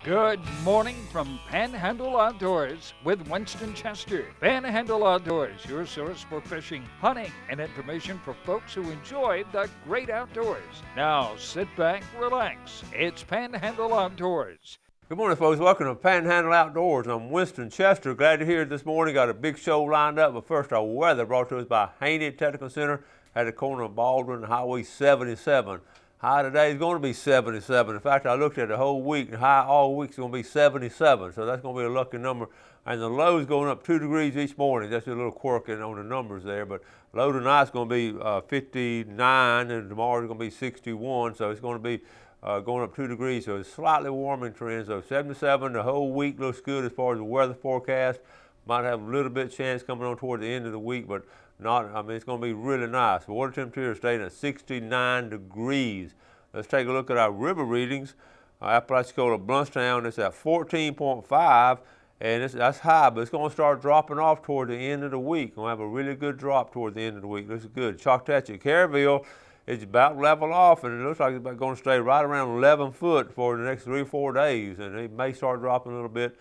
Good morning from Panhandle Outdoors with Winston Chester. Panhandle Outdoors, your source for fishing, hunting, and information for folks who enjoy the great outdoors. Now sit back, relax. It's Panhandle Outdoors. Good morning, folks. Welcome to Panhandle Outdoors. I'm Winston Chester. Glad to hear this morning. Got a big show lined up, but first our weather brought to us by Haney Technical Center at the corner of Baldwin and Highway 77. High today is going to be 77. In fact, I looked at the whole week, and high all week is going to be 77. So that's going to be a lucky number. And the low is going up 2 degrees each morning. That's a little quirky on the numbers there. But low tonight is going to be 59, and tomorrow is going to be 61. So it's going to be going up 2 degrees. So it's slightly warming trend. So 77, the whole week looks good as far as the weather forecast. Might have a little bit chance coming on toward the end of the week, but it's going to be really nice. The water temperature is staying at 69 degrees. Let's take a look at our river readings. Apalachicola Bluntstown is at 14.5, and that's high, but it's going to start dropping off toward the end of the week. We'll have a really good drop toward the end of the week. Looks good. Choctaw Caryville is about level off, and it looks like it's going to stay right around 11 foot for the next 3 or 4 days, and it may start dropping a little bit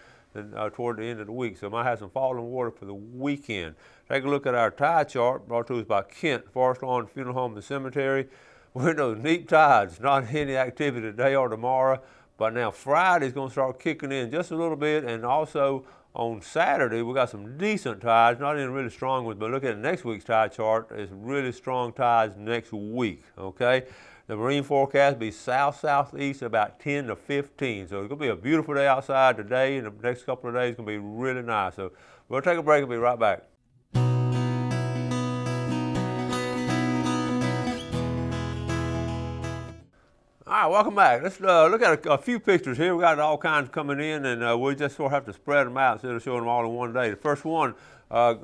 toward the end of the week. So it might have some falling water for the weekend. Take a look at our tide chart brought to us by Kent Forest Lawn Funeral Home and Cemetery. We're in those neat tides, not any activity today or tomorrow, but now Friday's going to start kicking in just a little bit, and also on Saturday we got some decent tides, not any really strong ones, but look at next week's tide chart. It's really strong tides next week, okay? The marine forecast will be south-southeast about 10 to 15. So it's going to be a beautiful day outside today, and the next couple of days is going to be really nice. So we'll take a break and be right back. All right, welcome back. Let's look at a few pictures here. We got all kinds coming in, and we just sort of have to spread them out instead of showing them all in one day. The first one,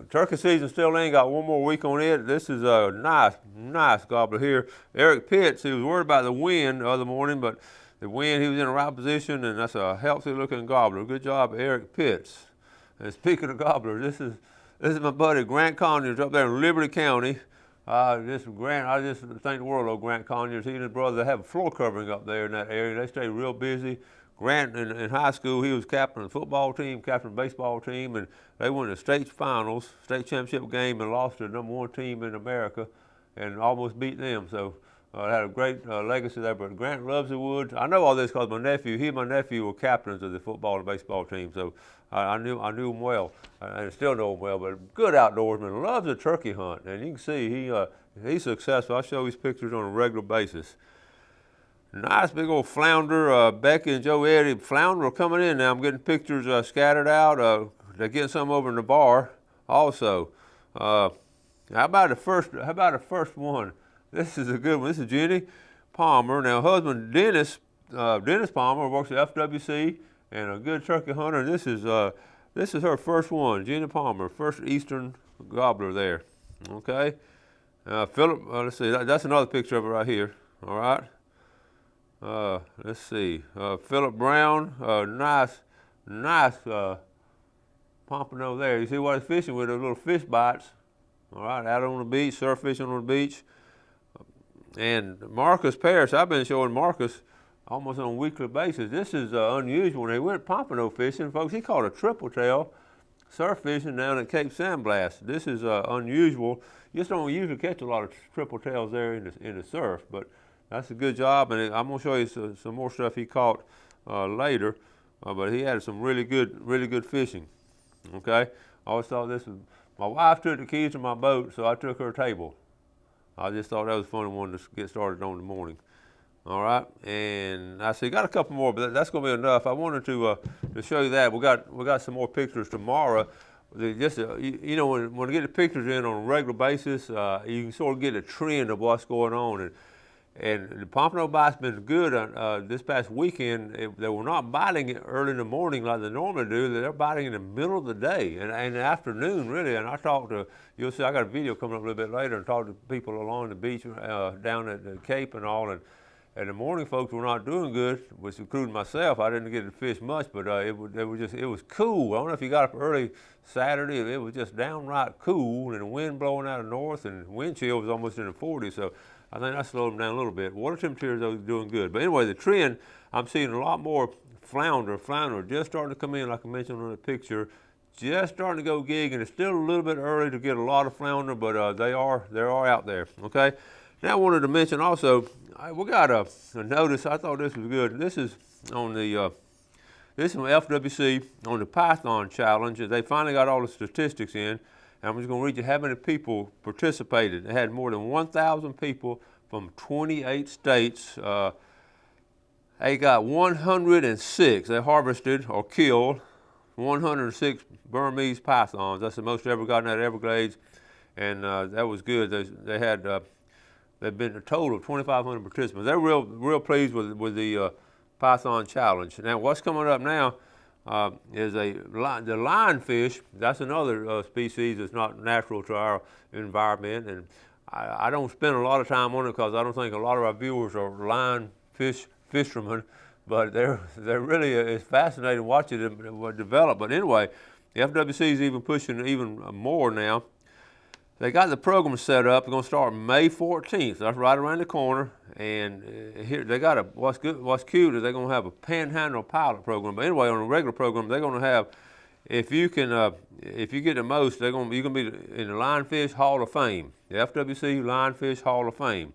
turkey season still in, got one more week on it. This is a nice gobbler here. Eric Pitts, he was worried about the wind the other morning, but the wind, he was in the right position, and that's a healthy looking gobbler. Good job, Eric Pitts. And speaking of gobblers, this is my buddy Grant Conyers up there in Liberty County. I just thank the world of Grant Conyers. He and his brother, they have a floor covering up there in that area. They stay real busy. Grant, in high school, he was captain of the football team, captain of the baseball team, and they won the state finals, state championship game, and lost to the #1 team in America and almost beat them. So had a great legacy there. But Grant loves the woods. I know all this because he and my nephew were captains of the football and baseball team. So I knew him well, and still know him well. But good outdoorsman, loves a turkey hunt, and you can see he's successful. I show his pictures on a regular basis. Nice big old flounder. Becky and Joe Eddie, flounder are coming in now. I'm getting pictures scattered out. They're getting some over in the bar also. How about the first one? This is a good one. This is Jenny Palmer. Now, husband Dennis Palmer works at FWC and a good turkey hunter. This is her first one, Jenny Palmer, first eastern gobbler there. Okay. Philip, let's see. That's another picture of it right here. All right. Let's see. Philip Brown, nice pompano there. You see what he's fishing with? Those little fish bites. All right, out on the beach, surf fishing on the beach. And Marcus Parrish, I've been showing Marcus almost on a weekly basis. This is unusual. When they went pompano fishing, folks, he caught a triple tail surf fishing down at Cape Sandblast. This is unusual. You just don't usually catch a lot of triple tails there in the surf, but that's a good job. And I'm going to show you some more stuff he caught later. But he had some really good fishing. Okay, I always thought this was. My wife took the keys to my boat, so I took her table. I just thought that was a funny one to get started on in the morning. All right, and I see got a couple more, but that's going to be enough. I wanted to show you that. We got some more pictures tomorrow. Just when you get the pictures in on a regular basis, you can sort of get a trend of what's going on. And the pompano bite's been good this past weekend. They were not biting it early in the morning like they normally do. They're biting in the middle of the day and the afternoon, really. And I talked to, you'll see, I got a video coming up a little bit later and talked to people along the beach down at the Cape and all. And the morning folks were not doing good, which including myself. I didn't get to fish much, but it was cool. I don't know if you got up early Saturday. It was just downright cool, and the wind blowing out of north, and wind chill was almost in the 40s. So I think that slowed them down a little bit. Water temperature is doing good. But anyway, the trend, I'm seeing a lot more flounder just starting to come in, like I mentioned on the picture, just starting to go gig, and it's still a little bit early to get a lot of flounder, but they are out there. Okay. Now I wanted to mention also, we got a notice. I thought this was good. This is on the this is from FWC on the Python challenge. They finally got all the statistics in. And I'm just going to read you how many people participated. They had more than 1,000 people from 28 states. They got 106. They harvested or killed 106 Burmese pythons. That's the most they ever got in that Everglades, and that was good. They had they've been a total of 2,500 participants. They're real pleased with the Python challenge. Now, what's coming up now is the lionfish. That's another species that's not natural to our environment, and I don't spend a lot of time on it because I don't think a lot of our viewers are lionfish fishermen, but they're really it's fascinating watching them develop. But anyway, the FWC is even pushing even more now. They got the program set up. They're going to start May 14th. That's right around the corner. And here they got what's cute is they're going to have a Panhandle pilot program. But anyway, on a regular program, they're going to have, if you get the most, you're going to be in the Lionfish Hall of Fame, the FWC Lionfish Hall of Fame.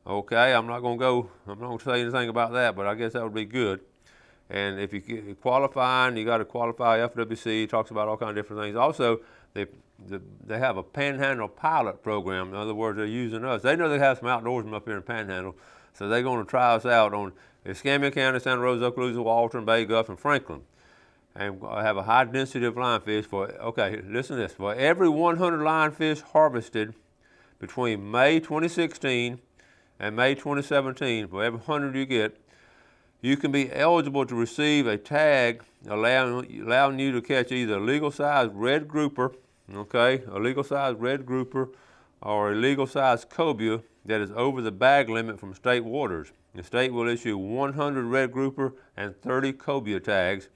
Okay, I'm not going to say anything about that, but I guess that would be good. And if you qualifying, you got to qualify FWC. It talks about all kinds of different things. Also, they have a Panhandle pilot program. In other words, they're using us. They know they have some outdoorsmen up here in Panhandle, so they're going to try us out on Escambia County, Santa Rosa, Okaloosa, Walton, Bay, Guff, and Franklin. And I have a high density of lionfish listen to this. For every 100 lionfish harvested between May 2016 and May 2017, for every 100 you get, you can be eligible to receive a tag allowing you to catch either a legal-sized red grouper, okay, a legal-sized red grouper, or a legal-sized cobia that is over the bag limit from state waters. The state will issue 100 red grouper and 30 cobia tags,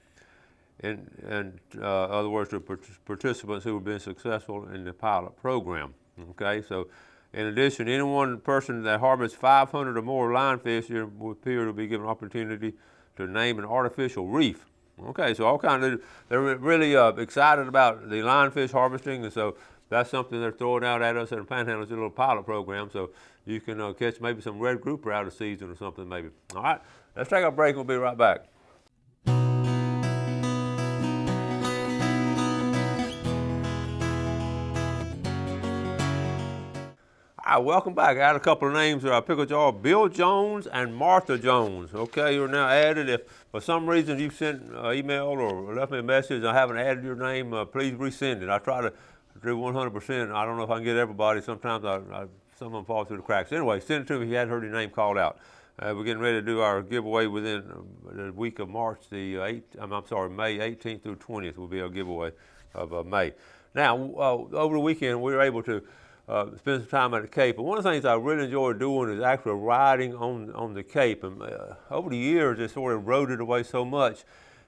in other words, to participants who have been successful in the pilot program. Okay, so in addition, any one person that harvests 500 or more lionfish will appear to be given an opportunity to name an artificial reef. Okay, so they're really excited about the lionfish harvesting, and so that's something they're throwing out at us in the Panhandle. It's a little pilot program, so you can catch maybe some red grouper out of season or something maybe. All right, let's take a break. We'll be right back. All right, welcome back. I had a couple of names that I picked with y'all, Bill Jones and Martha Jones. Okay, you're now added. If for some reason you've sent an email or left me a message and I haven't added your name, please resend it. I try to do 100%. I don't know if I can get everybody. Sometimes some of them fall through the cracks. Anyway, send it to me if you hadn't heard your name called out. We're getting ready to do our giveaway within the week of May 18th through 20th will be our giveaway of May. Now, over the weekend, we were able to spend some time at the Cape. And one of the things I really enjoy doing is actually riding on the Cape. And over the years, it sort of eroded away so much.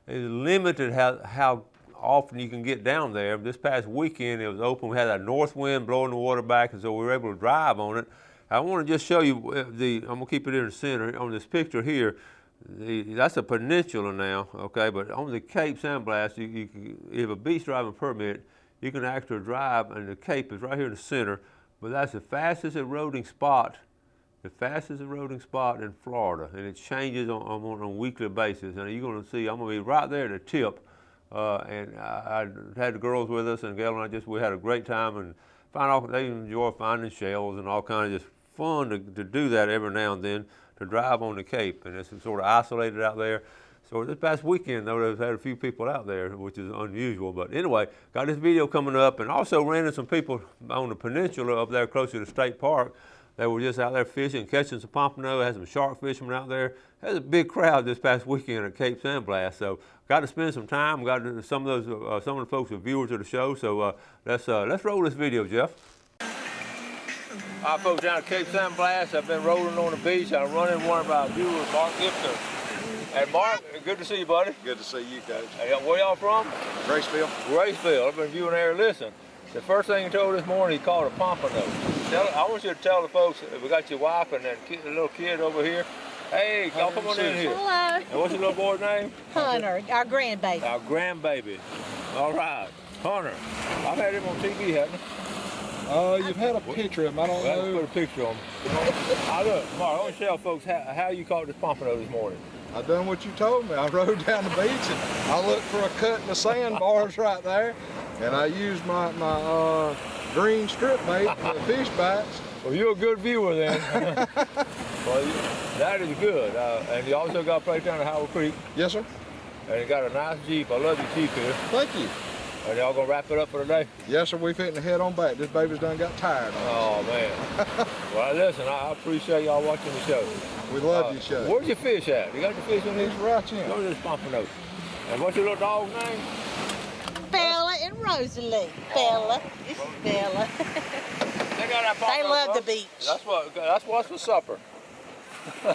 It's limited how often you can get down there. This past weekend, it was open. We had that north wind blowing the water back, and so we were able to drive on it. I want to just show you I'm going to keep it in the center on this picture here. That's a peninsula now, okay? But on the Cape Sandblast, you have a beach driving permit. You can actually drive, and the Cape is right here in the center, but that's the fastest eroding spot in Florida, and it changes on a weekly basis. And you're going to see, I'm going to be right there at the tip, and I had the girls with us, and Gail and we had a great time, and they enjoy finding shells and all kinds of just fun to do that every now and then, to drive on the Cape, and it's sort of isolated out there. So this past weekend, though, they've had a few people out there, which is unusual. But anyway, got this video coming up, and also ran into some people on the peninsula up there close to the state park. They were just out there fishing, catching some pompano. Had some shark fishermen out there. There's a big crowd this past weekend at Cape Sandblast. So got to spend some time. Got to, some of the folks are viewers of the show. So let's roll this video, Jeff. All right, folks, down at Cape Sandblast. I've been rolling on the beach. I'm running one of our viewers, Mark Gibson. Hey, Mark, good to see you, buddy. Good to see you, Coach. Hey, where y'all from? Graceville. Graceville. I've been viewing there. Listen, the first thing he told this morning, he called a pompano. I want you to tell the folks, we got your wife and that little kid over here. Hey, y'all come on in here. Hello. And what's your little boy's name? Hunter, our grandbaby. Our grandbaby. All right. Hunter. I've had him on TV, haven't I? You've had a picture of him. I don't Well, know. put a picture on him. Look, Mark, I want to tell folks how you caught this pompano this morning. I done what you told me. I rode down the beach and I looked for a cut in the sandbars right there, and I used my green strip bait, the fish bites. Well, you're a good viewer then. Well, that is good. And you also got a place down at Howard Creek, Yes, sir. and you got a nice Jeep. I love your Jeep here. Thank you. And y'all gonna wrap it up for the day? Yes, sir. We fitting to head on back. This baby's done got tired. Oh man. Well, listen, I appreciate y'all watching the show. We love your show. Where's your fish at? You got your fish in He's here? right in. Go to this pompano. And what's your little dog's name? Bella and Rosalie. Bella. This is Bella. They got that pompano. They love the folks. beach. That's what's for supper. All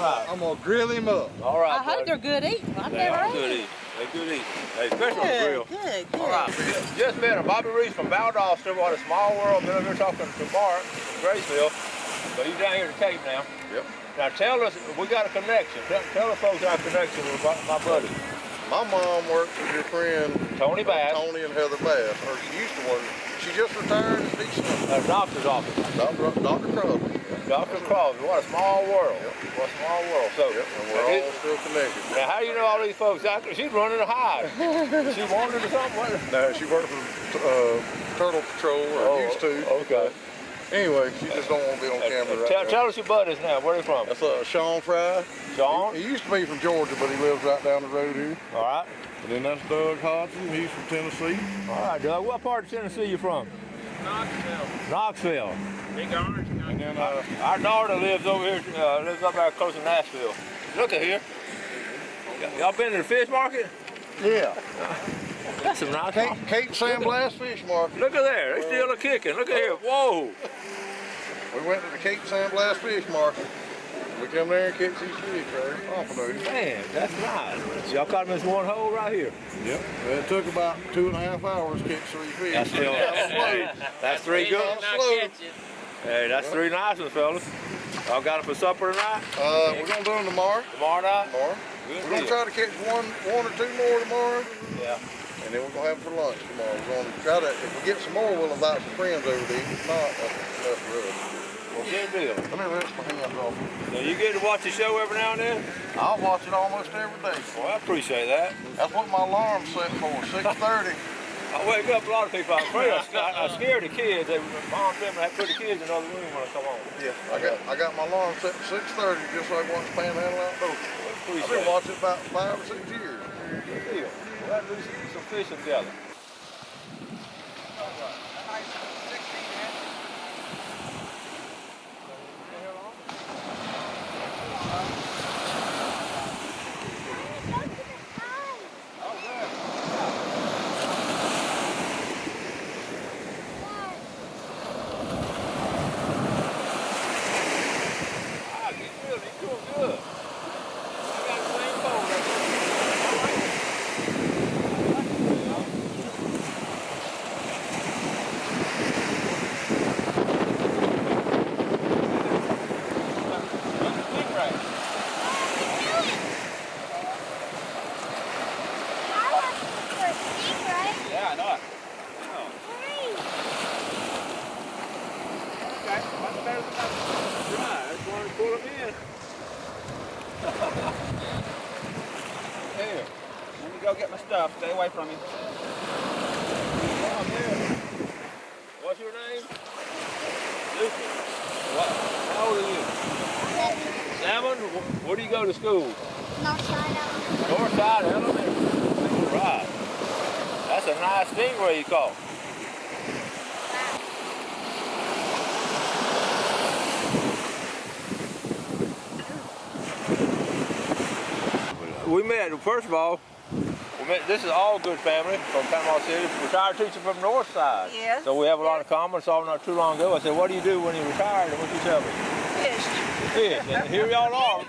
right. I'm gonna grill him up. All right. I hope buddy. they're good eating. I've They never are ate good them. eating. They good eating. Hey, especially on the grill. Good, good. All right. Just met him. Bobby Reese from Valdosta, Stillwater, Small World. Been over here talking to Mark from Graceville. But he's down here at the Cape now. Yep. Now tell us, we got a connection. Tell the folks our connection with my buddy. My mom works with your friend Tony Bass. Tony and Heather Bass, or she used to work. She just retired in December. Doctor's office. Dr. Crosby. Dr. Crosby. What a small world. What a small world. So, Yep, and we're all still connected. now how do you know all these folks? She's running a hide. She wandered or something? What? No, she worked for Turtle Patrol, or used to. Okay. Anyway, she just don't want to be on camera right now. Tell us your buddies now. Where are you from? That's Sean Fry. Sean? He used to be from Georgia, but he lives right down the road here. All right. And then that's Doug Hodgson. He's from Tennessee. All right, Doug. What part of Tennessee you from? Knoxville. Big Orange. And then Our daughter lives over here, lives up there close to Nashville. Look at here. Y'all been to the fish market? yeah, That's some nice. Cape San Blas Fish Market. Look at there. They still a kicking. Look at here. Whoa. We went to the Cape San Blas Fish Market. We come there and catch these fish, right? Pompanos. Man, that's nice. Y'all caught them in this one hole right here. Yep. Well, it took about 2.5 hours to catch 3 fish. That's still. Hey, that's 3 good ones. Hey, that's 3 nice ones, fellas. Y'all got them for supper tonight? We're gonna do them tomorrow. Tomorrow night? We're gonna try to catch one or 2 more tomorrow, Yeah. and then we're gonna have them for lunch tomorrow. We're gonna try to, if we get some more, we'll invite some friends over to eat. If not, that's enough Well, good deal. for us. Let me rinse my hands off. So you get to watch the show every now and then? I'll watch it almost every day. Well, I appreciate that. That's what my alarm's set for, 6:30. I wake up a lot of people. I'm afraid I scare the kids. Mom said I put the kids in another room when I come home. Yeah, I got my alarm set for 6:30, just like watch Panhandle Outdoors. I've been watching it about 5 or 6 years. Good deal. We'll have to do some fishing together. Here, let me go get my stuff. Stay away from me. What's your name? Lucy. How old are you? 7. Where do you go to school? Northside Elementary. All right. That's a nice stingray you caught. We met, first of all, this is all good family from Panama City, retired teacher from Northside. Yes. So we have a lot of common. Saw him not too long ago. I said, what do you do when you retired? And what you tell me? Fish. Fish. And here y'all are.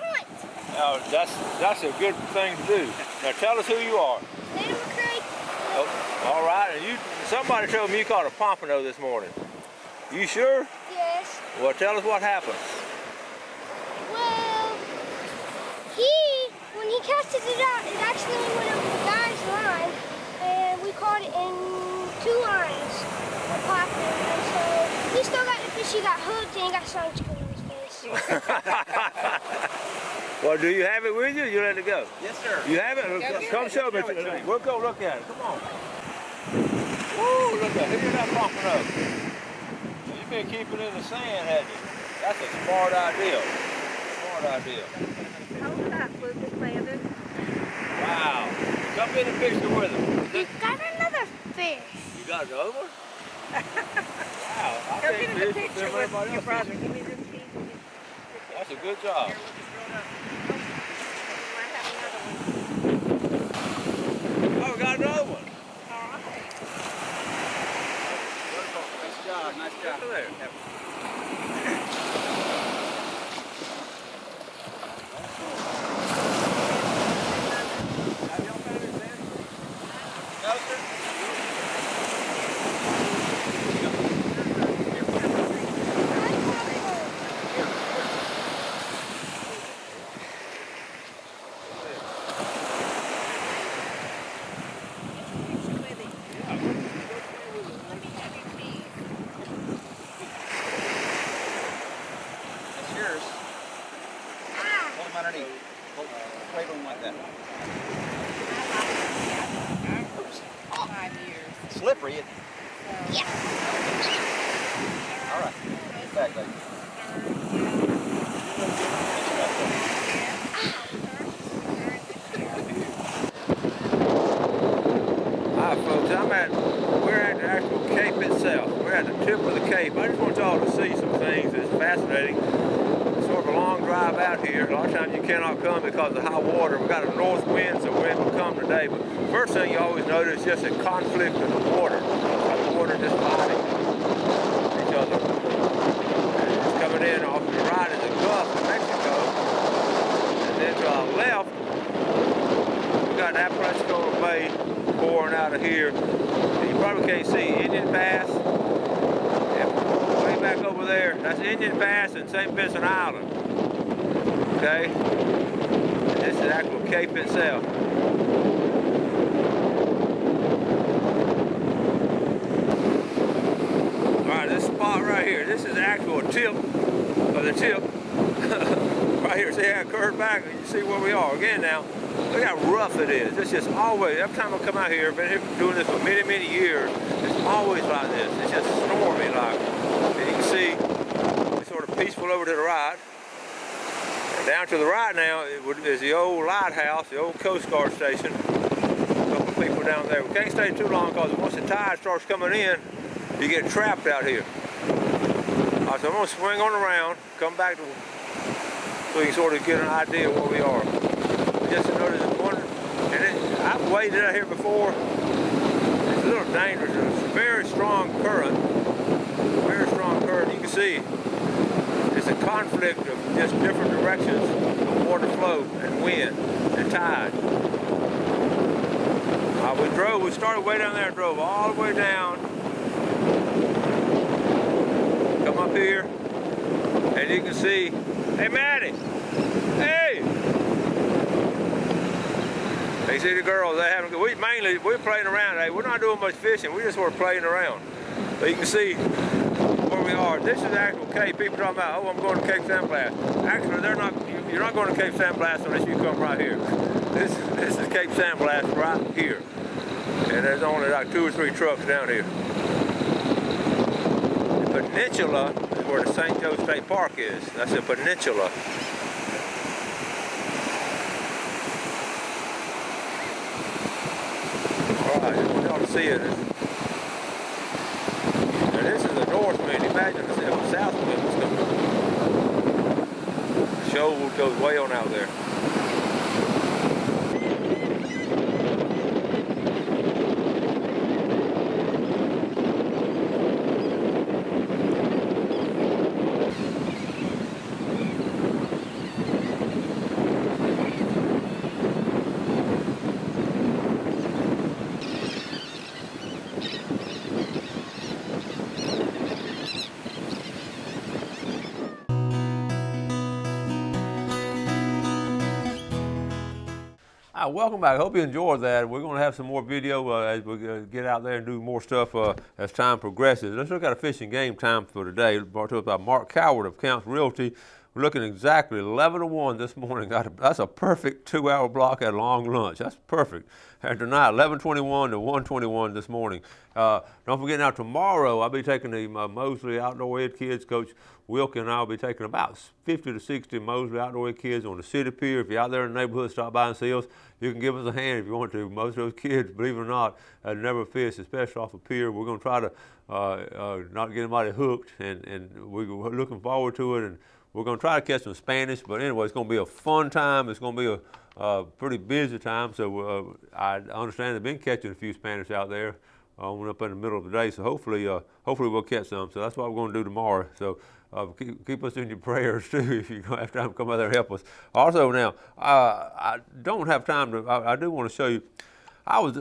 Now, that's a good thing to do. Now tell us who you are. Oh, all right, and somebody told me you caught a pompano this morning. You sure? Yes. Well, tell us what happened. Well, casted it out. It accidentally went over the guy's line, and we caught it in 2 lines of popping. And so he still got the fish. He got hooked and he got sunscreen on his face. Well, do you have it with you? You let it go? Yes, sir. You have it? Come show me. We'll go look at it. Come on. Woo, look at it. You're not pumping up. You've been keeping it in the sand, haven't you? That's a smart idea. Smart idea. Hold it up, Lucas Landon. Wow. Come in and picture with him. You got another fish. You got another one? Wow. I Go can't get in fish the picture with with everybody your else. brother. Give me this piece. That's a good job. Here, Lucas, roll up. Oh, I have another one. Oh, we got another one. All right. Nice job, nice job. Look at there. Have y'all found it, Sam? No, sir. That's yours. Hold them underneath. Wave them like that. Oops. 5 years. Slippery, isn't it? Yeah. All right. Get back, lady. Hi folks, we're at the actual cape itself. We're at the tip of the cape. I just want y'all to see some things that's fascinating. It's sort of a long drive out here. A lot of times you cannot come because of high water. We got a north wind, so wind will come today. But first thing you always notice is just a conflict of the water. The water just fighting each other. It's coming in off to the right is the Gulf of Mexico. And then to our left, we got Apalachicola Bay pouring out of here. And you probably can't see Indian Pass. And way back over there, that's Indian Pass and St. Vincent Island. Okay? And this is the actual cape itself. Alright, this spot right here, this is the actual tip of the tip. Right here, see how it curved back? You see where we are again now. Look how rough it is. It's just always, every time I come out here, I've been here doing this for many, many years, it's always like this. It's just stormy like. And you can see it's sort of peaceful over to the right. And down to the right now is the old lighthouse, the old Coast Guard station. A couple of people down there. We can't stay too long because once the tide starts coming in, you get trapped out here. All right, so I'm going to swing on around, come back to so you can sort of get an idea of where we are. Just to notice one, and I've waded out here before. It's a little dangerous. It's a very strong current. Very strong current. You can see it's a conflict of just different directions of water flow and wind and tide. We started way down there and drove all the way down. Come up here, and you can see, hey Maddie, hey! You see the girls, they haven't, we're playing around today. We're not doing much fishing, we just were playing around. So you can see where we are. This is the actual Cape. People talking about, oh, I'm going to Cape San Blas. Actually, you're not going to Cape San Blas unless you come right here. This is Cape San Blas right here. And there's only like 2 or 3 trucks down here. The peninsula is where the St. Joe State Park is. That's the peninsula. Alright, I want y'all to see it. Now this is the north wind. Imagine if the south wind was coming. The shoal goes way on out there. Welcome back. Hope you enjoyed that. We're going to have some more video as we get out there and do more stuff as time progresses. Let's look at a fishing game time for today. Brought to us by Mark Coward of Counts Realty. We're looking exactly 11 to 1 this morning. That's a perfect 2-hour block at a long lunch. That's perfect. And tonight, 11:21 to 1:21 this morning. Don't forget now, tomorrow I'll be taking the Mosley Outdoor Ed kids. Coach Wilkie and I will be taking about 50 to 60 Mosley Outdoor Ed kids on the city pier. If you're out there in the neighborhood, stop by and see us. You can give us a hand if you want to. Most of those kids, believe it or not, have never fished, especially off a pier. We're going to try to not get anybody hooked, and we're looking forward to it. And we're going to try to catch some Spanish, but anyway, it's going to be a fun time. It's going to be a pretty busy time, so I understand they've been catching a few Spanish out there up in the middle of the day, so hopefully we'll catch some. So that's what we're going to do tomorrow. So keep us in your prayers too if you have time to come out there and help us. Also now, I don't have time to, I do want to show you, I was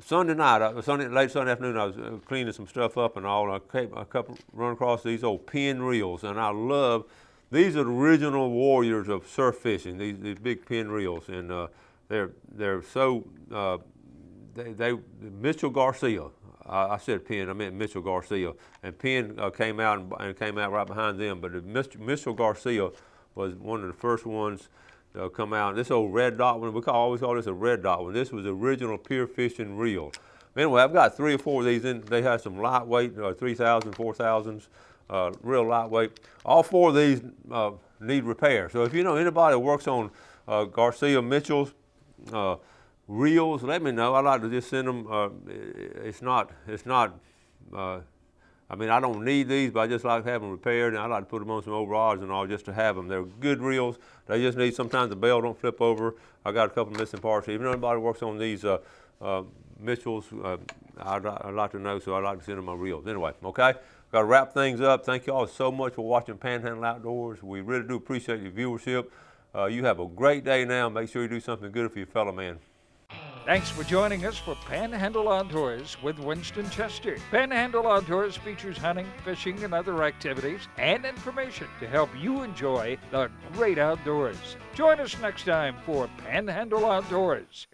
Sunday night, late Sunday afternoon, I was cleaning some stuff up and all, and I run across these old pin reels, and I love. These are the original warriors of surf fishing. These big pin reels, and they're so Mitchell Garcia. I said Penn, I meant Mitchell Garcia, and Penn came out and came out right behind them. But Mitchell Garcia was one of the first ones to come out. This old red dot one, always call this a red dot one. This was the original pier fishing reel. Anyway, I've got 3 or 4 of these in. They have some lightweight, 3,000, 4,000s. Real lightweight. All 4 of these need repair. So if you know anybody that works on Garcia Mitchell's reels, let me know. I'd like to just send them. It's not. I mean, I don't need these, but I just like to have them repaired, and I like to put them on some old rods and all just to have them. They're good reels. They just need, sometimes the bell don't flip over. I got a couple of missing parts. Even though anybody works on these Mitchell's, I'd like to know, so I'd like to send them my reels. Anyway, okay? Got to wrap things up. Thank you all so much for watching Panhandle Outdoors. We really do appreciate your viewership. You have a great day now. Make sure you do something good for your fellow man. Thanks for joining us for Panhandle Outdoors with Winston Chester. Panhandle Outdoors features hunting, fishing, and other activities and information to help you enjoy the great outdoors. Join us next time for Panhandle Outdoors.